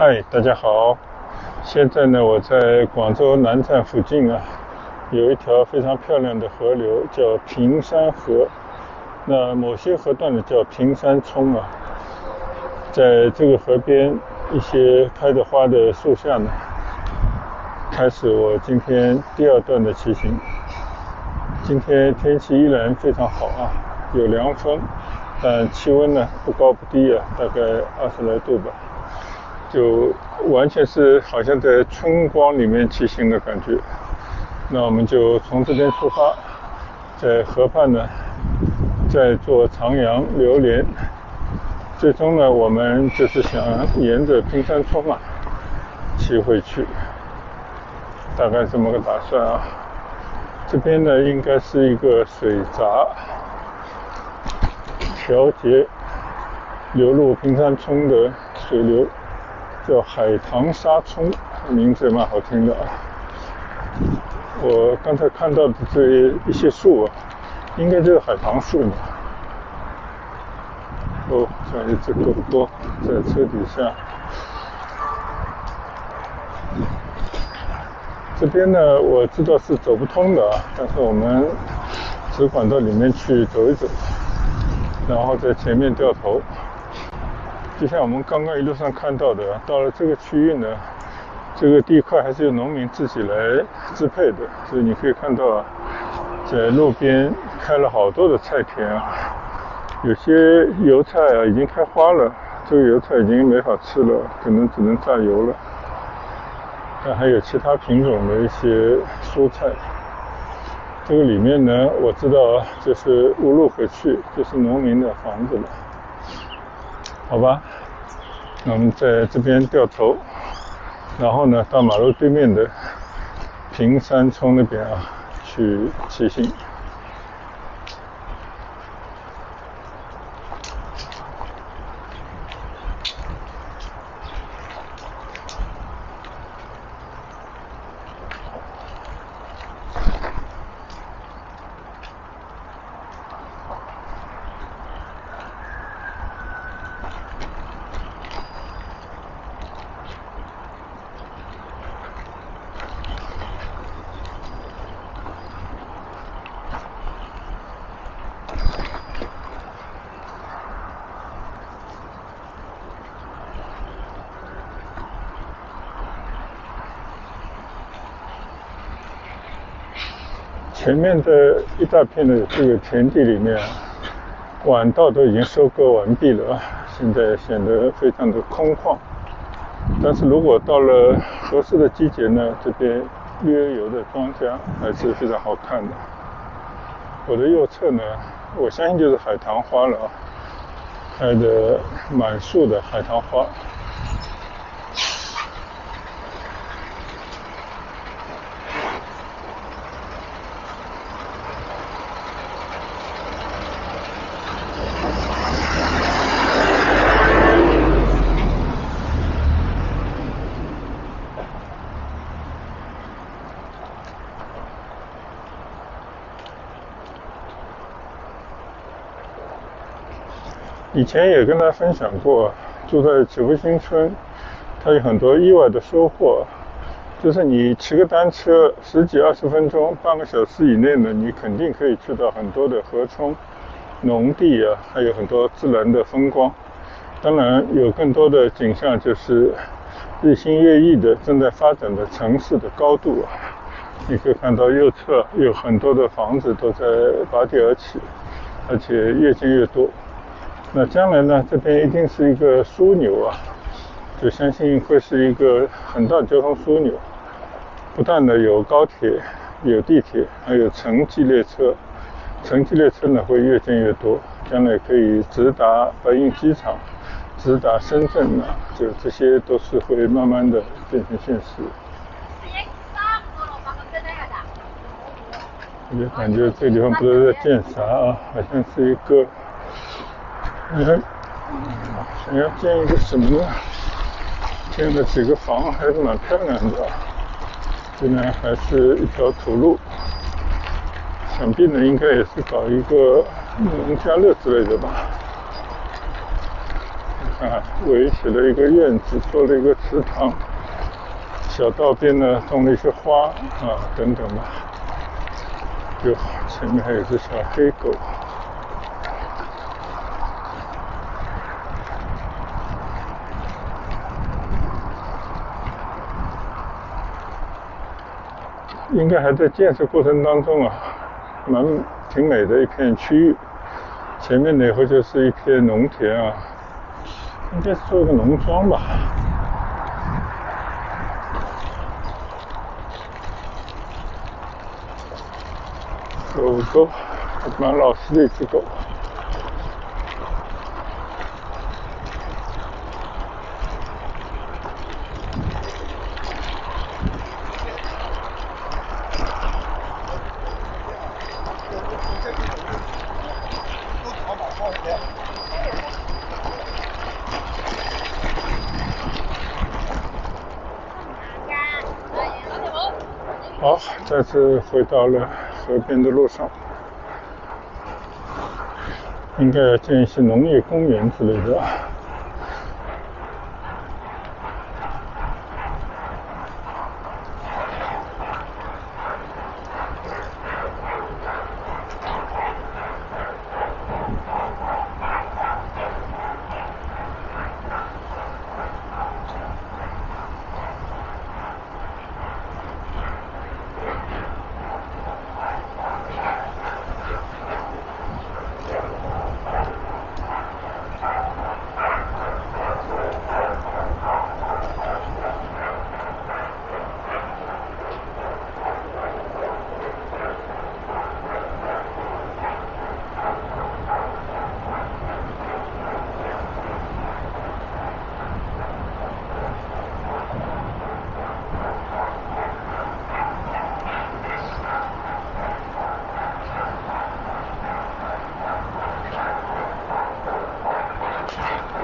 嗨，大家好。现在呢，我在广州南站附近啊，有一条非常漂亮的河流，叫平山河。那某些河段呢叫平山冲啊。在这个河边，一些开着花的树下呢，开始我今天第二段的骑行。今天天气依然非常好啊，有凉风，但气温呢不高不低啊，大概20来度吧。就完全是好像在春光里面骑行的感觉。那我们就从这边出发，在河畔呢再坐长洋流连，最终呢我们就是想沿着平山冲啊骑回去，大概这么个打算啊。这边呢应该是一个水闸调节流入平山冲的水流，叫海棠沙冲，名字也蛮好听的啊。我刚才看到的这一些树啊，应该就是海棠树嘛。哦，像一只狗狗在车底下。这边呢，我知道是走不通的啊，但是我们只管到里面去走一走，然后在前面掉头。就像我们刚刚一路上看到的，到了这个区域呢，这个地块还是由农民自己来支配的，所以你可以看到啊，在路边开了好多的菜田啊，有些油菜啊已经开花了，这个油菜已经没法吃了，可能只能榨油了。但还有其他品种的一些蔬菜。这个里面呢，我知道啊，就是无路可去，就是农民的房子了。好吧，那我们在这边掉头，然后呢，到马路对面的平山冲那边啊去骑行。前面的一大片的这个田地里面，晚稻都已经收割完毕了，现在显得非常的空旷。但是如果到了合适的季节呢，这边绿油油的庄稼还是非常好看的。我的右侧呢，我相信就是海棠花了啊，开的满树的海棠花。以前也跟大家分享过，住在九福新村，它有很多意外的收获。就是你骑个单车10几20分钟，半个小时以内呢，你肯定可以去到很多的河涌、农地啊，还有很多自然的风光。当然，有更多的景象就是日新月异的正在发展的城市的高度啊。你可以看到右侧有很多的房子都在拔地而起，而且越建越多。那将来呢，这边一定是一个枢纽啊，就相信会是一个很大的交通枢纽。不但呢有高铁、有地铁，还有城际列车。城际列车呢会越建越多，将来可以直达白云机场，直达深圳啊，就这些都是会慢慢的变成现实。我就感觉这个地方不知道在建啥啊，好像是一个。想要建一个什么呢？建了几个房，还是蛮漂亮的。这边还是一条土路，想必呢应该也是搞一个农家乐之类的吧。看，围起了一个院子，做了一个池塘，小道边呢种了一些花等等吧。前面还有只小黑狗。应该还在建设过程当中挺美的一片区域。前面那会就是一片农田应该是做一个农庄吧。狗蛮老实的一只狗。好，再次回到了河边的路上，应该要建一些农业公园之类的。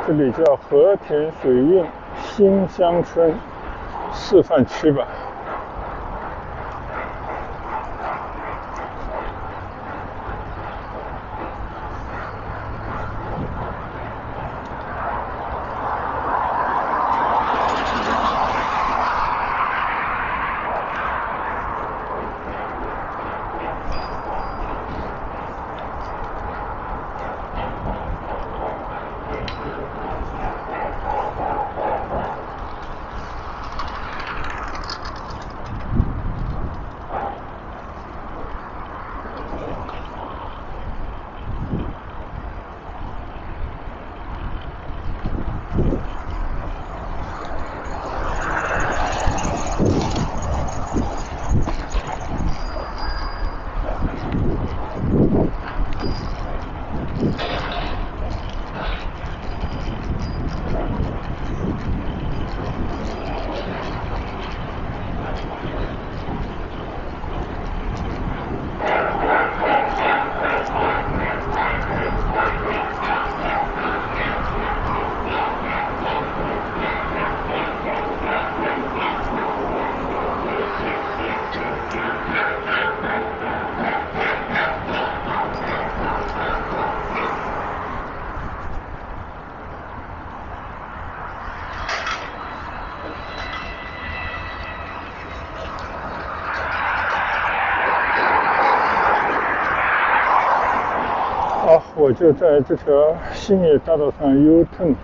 这里叫和田水运新乡村示范区吧。我就在这条兴业大道上 U-turn。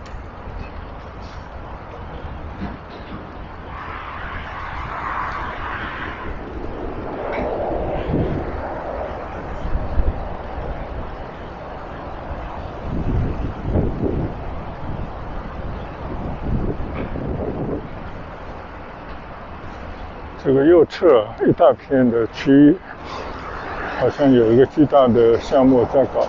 这个右侧一大片的区域，好像有一个巨大的项目在搞。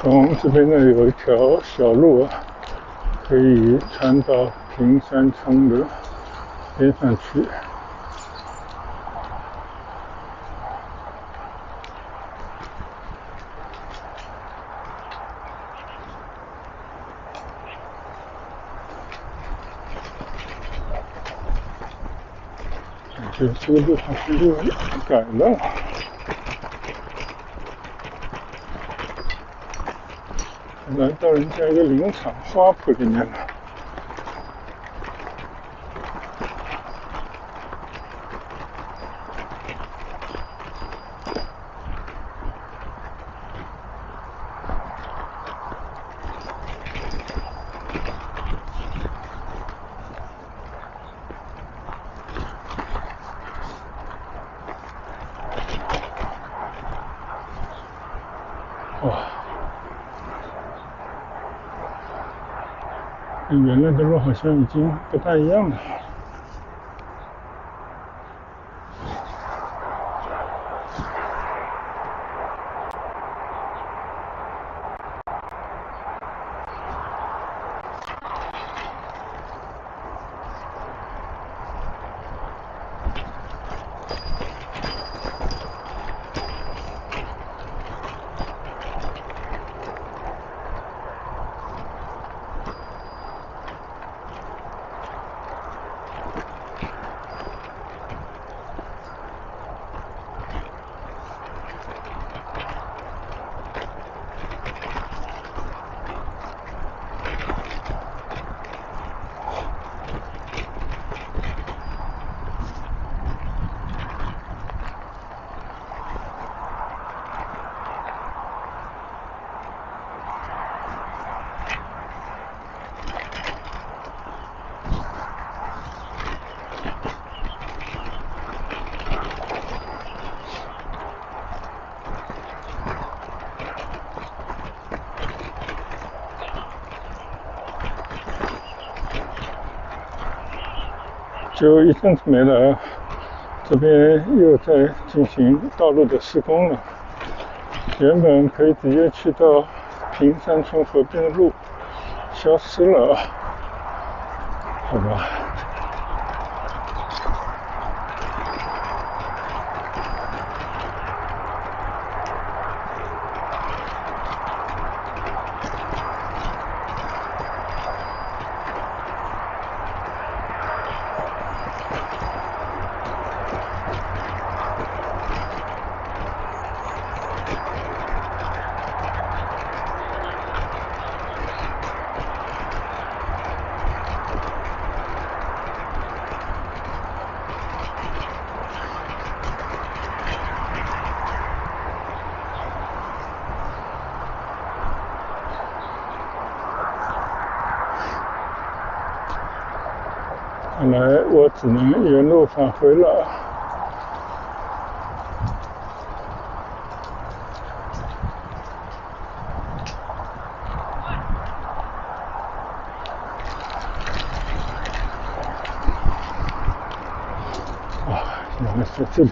从这边呢有一条小路啊，可以穿到平山村的边上去。这个路好像就改了，来到人家一个林场花圃里面了。哇，跟原来的路好像已经不太一样了。就一阵子没来，这边又在进行道路的施工了。原本可以直接去到平山村河边的路消失了，好吧。看来我只能原路返回了。原来是这里。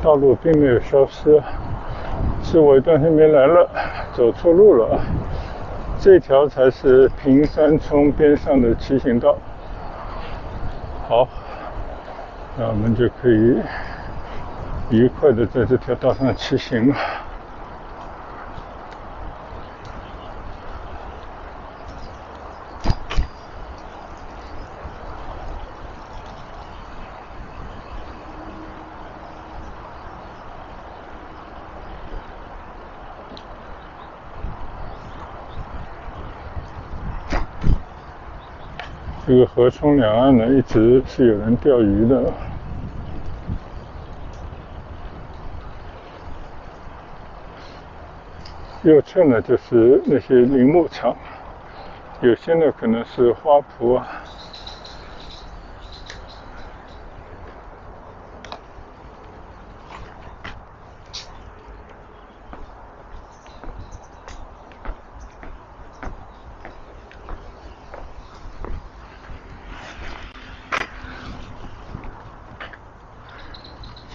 道路并没有消失，是我一段时间没来了，走错路了。这条才是平山村边上的骑行道。好，那我们就可以愉快的在这条道上骑行了。这个河冲两岸呢，一直是有人钓鱼的。右侧呢就是那些林木场，有些呢可能是花圃啊。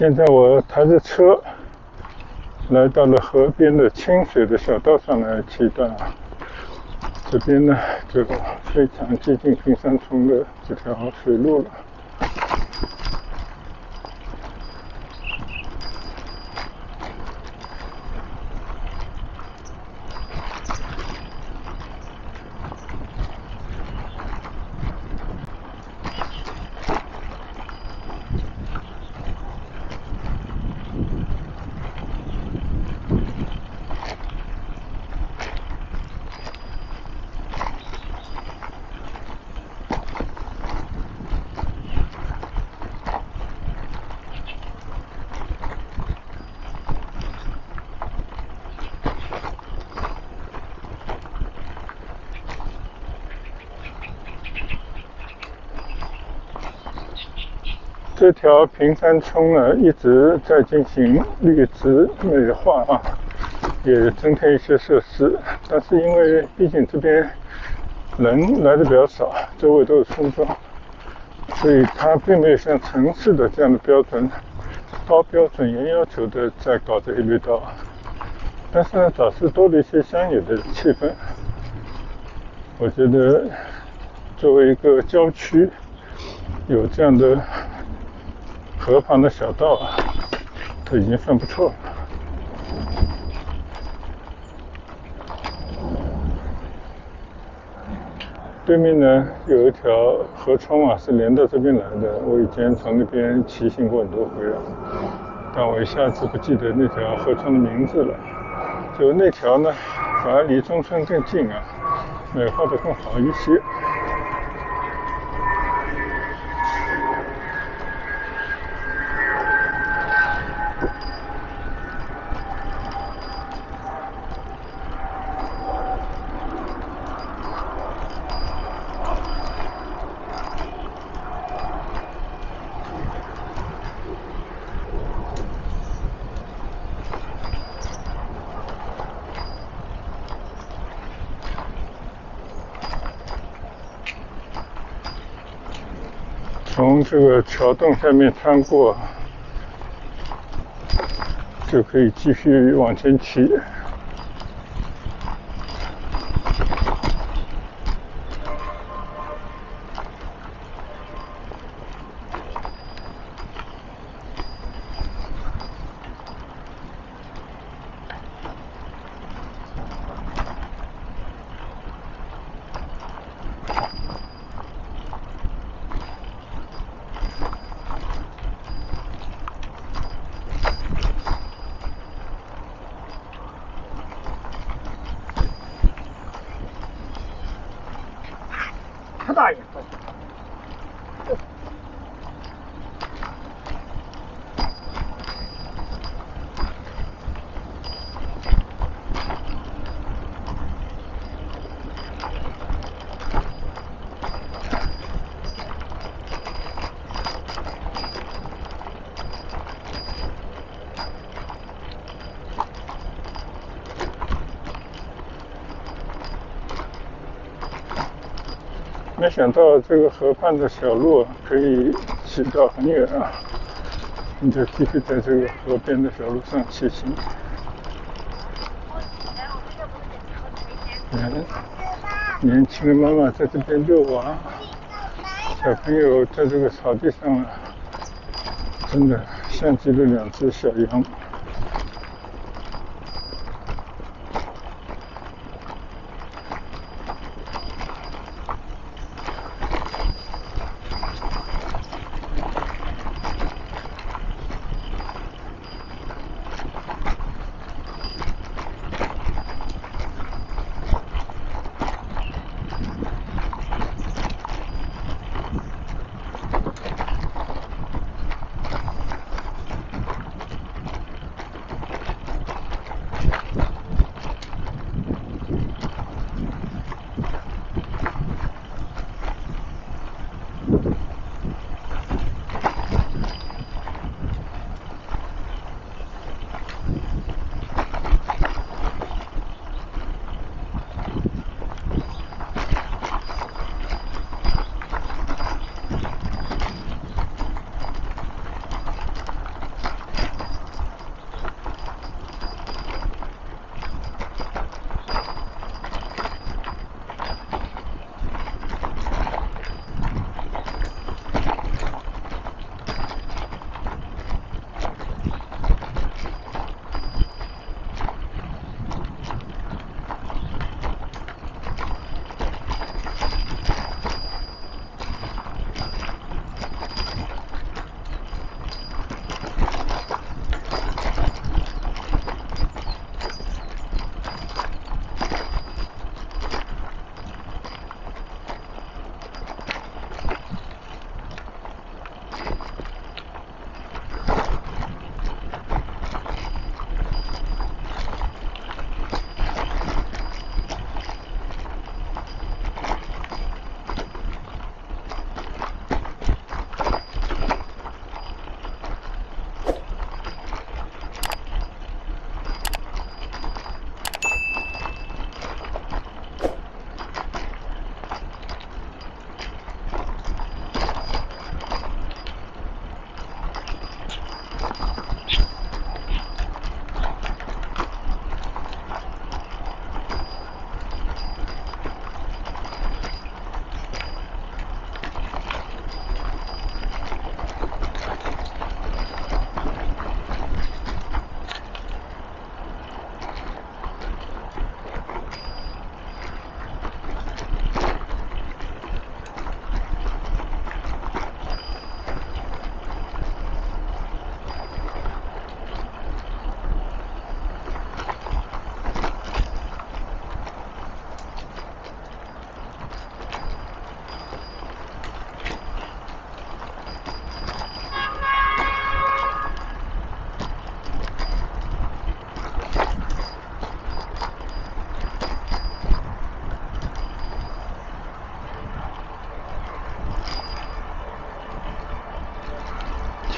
现在我抬着车来到了河边的清水的小道上来骑段啊。这边呢就非常接近平山冲的这条水路了。这条平山冲呢一直在进行绿植美化啊，也增添一些设施，但是因为毕竟这边人来的比较少，周围都是村庄，所以它并没有像城市的这样的标准、高标准、严要求的在搞这些绿道，但是呢，倒是多了一些乡野的气氛。我觉得作为一个郊区，有这样的河旁的小道啊，都已经算不错了。对面呢有一条河川啊，是连到这边来的。我以前从那边骑行过很多回啊，但我一下子不记得那条河川的名字了。就那条呢，反而离中村更近啊，美化的更好一些。从这个桥洞下面穿过，就可以继续往前骑。他大爷！没想到这个河畔的小路可以骑到很远啊！你就继续在这个河边的小路上骑行。年轻的妈妈在这边遛娃，小朋友在这个草地上啊，真的像极了两只小羊。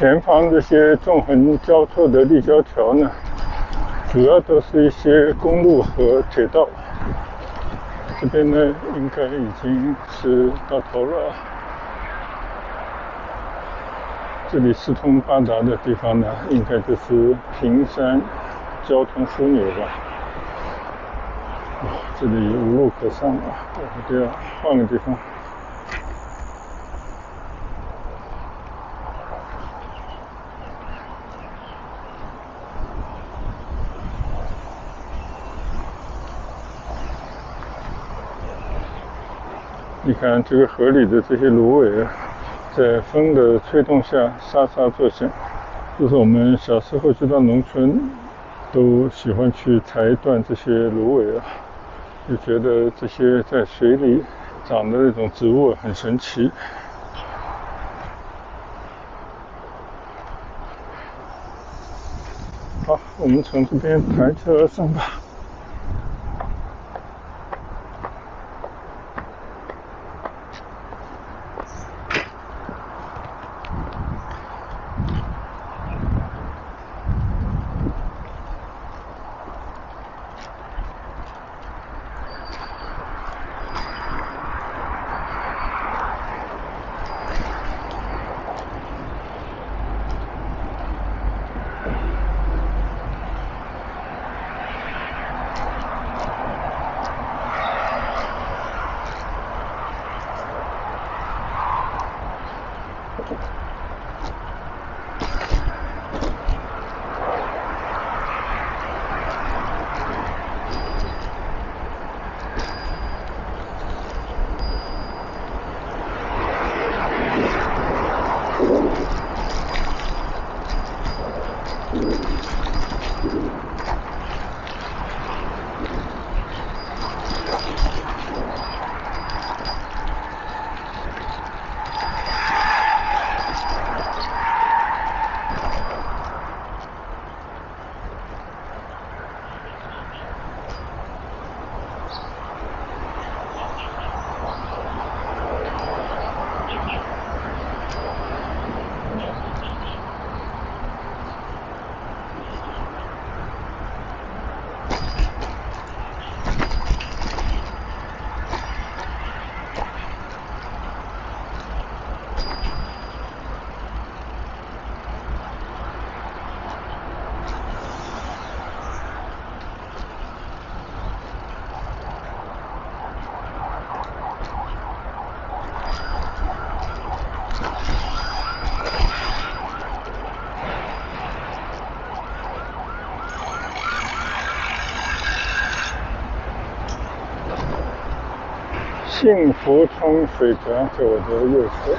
前方这些纵横交错的立交桥呢，主要都是一些公路和铁道。这边呢，应该已经是到头了。这里四通八达的地方呢，应该就是平山交通枢纽吧。这里无路可上啊，我得要换个地方。你看这个河里的这些芦苇啊，在风的吹动下沙沙作响。这是我们小时候去到农村都喜欢去采断这些芦苇啊，就觉得这些在水里长的那种植物很神奇。好，我们从这边抬车而上吧。幸福冲水闸在我的右侧。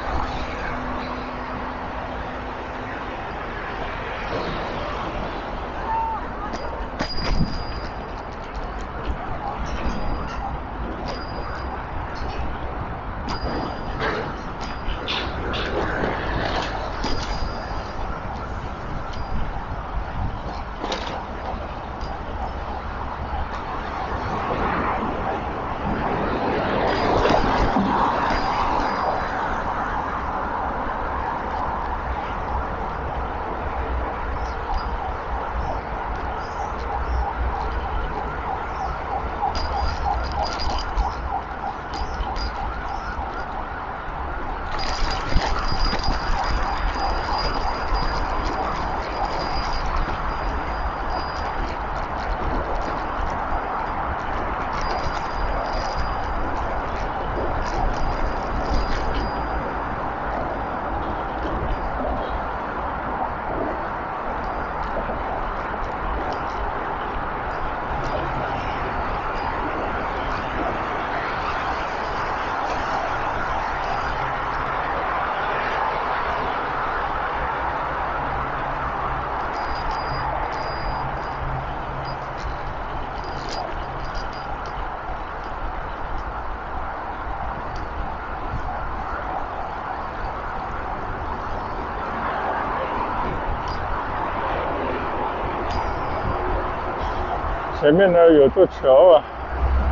前面呢有座桥啊，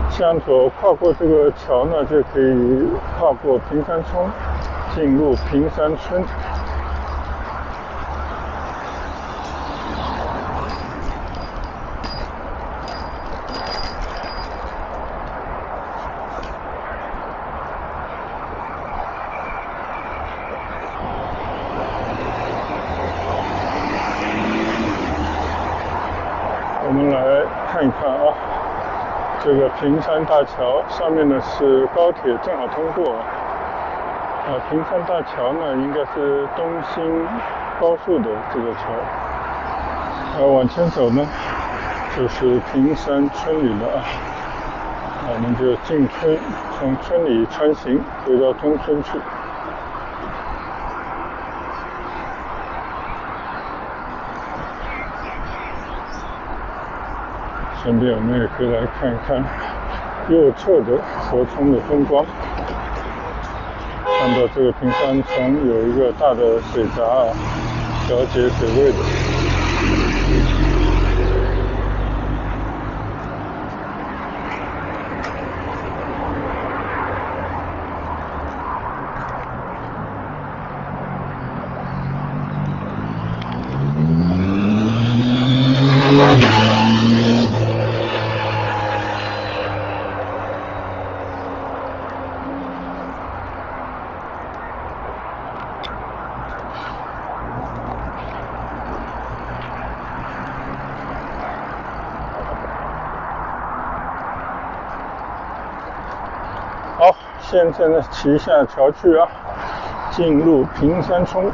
向左跨过这个桥呢，就可以跨过平山村，进入平山村。看一看啊，这个平山大桥上面呢是高铁正好通过。平山大桥呢应该是东兴高速的这个桥。往前走呢就是平山村里了啊。我们就进村，从村里穿行回到中村去。顺便我们也可以来看看右侧的河川的风光。看到这个平山村有一个大的水闸啊，调节水位的。好，现在呢骑下桥去啊，进入平山村。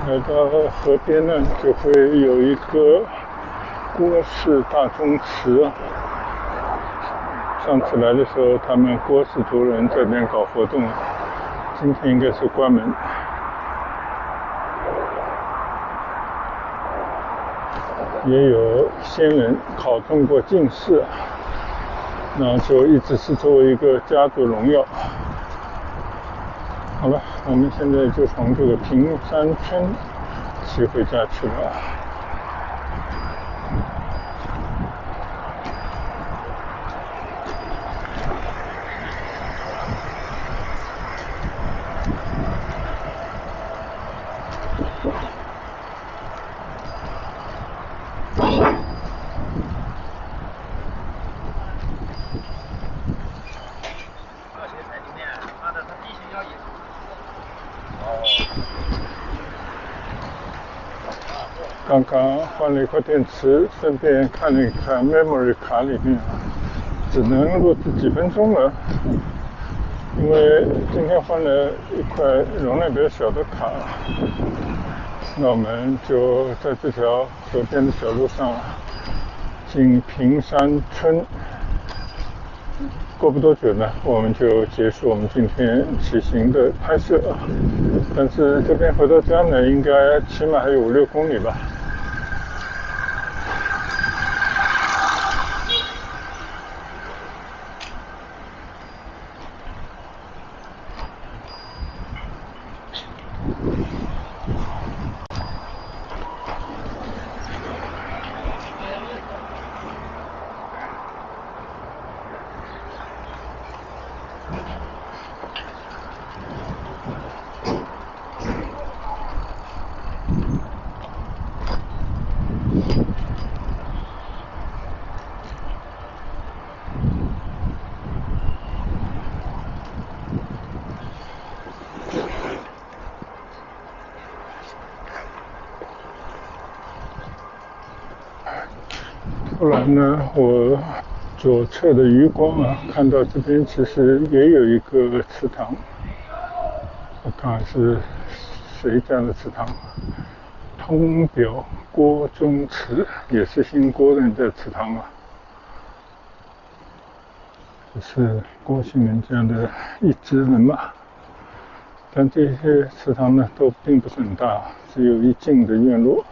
来到河边呢，就会有一个郭氏大宗祠。上次来的时候，他们郭氏族人这边搞活动，今天应该是关门。也有先人考中过进士，那就一直是作为一个家族荣耀。好了，我们现在就从这个平山村骑回家去了。刚刚换了一块电池，顺便看了一看 memory 卡里面，只能录制几分钟了。因为今天换了一块容量比较小的卡，那我们就在这条河边的小路上进平山村。过不多久呢，我们就结束我们今天骑行的拍摄。但是这边回到家呢，应该起码还有5-6公里吧。后来呢，我左侧的余光看到这边其实也有一个祠堂，我看是谁家的祠堂，通表郭宗祠也是新郭人的祠堂啊，这是郭姓人家的一支人马，但这些祠堂呢都并不是很大，只有一进的院落。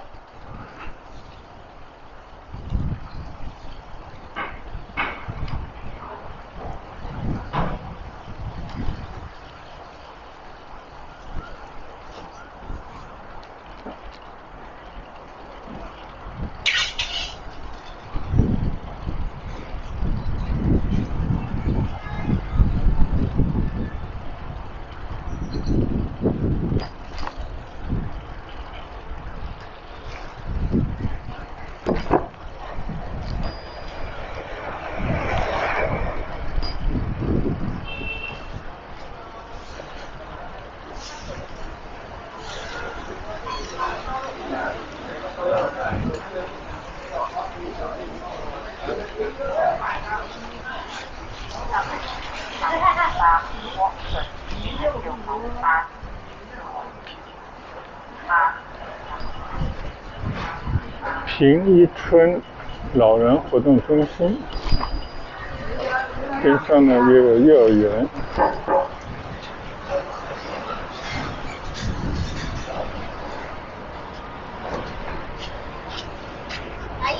平一村老人活动中心边上呢也有幼儿园。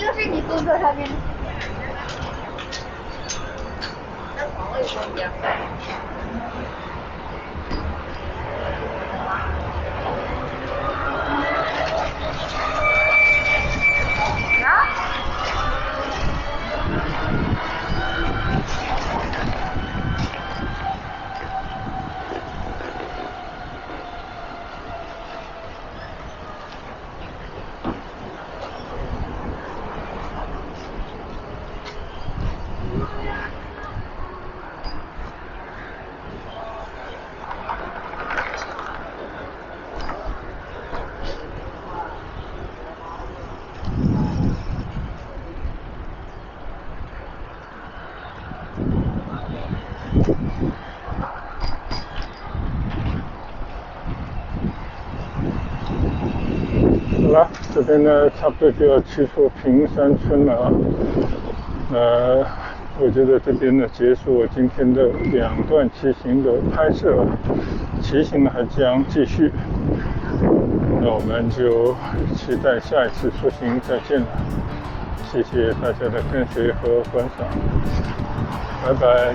又是你工作上面的。那床位旁边。好了，这边呢差不多就要去出平山村了啊。我觉得这边呢结束我今天的2段骑行的拍摄，骑行还将继续。那我们就期待下一次出行再见了。谢谢大家的跟随和观赏，拜拜。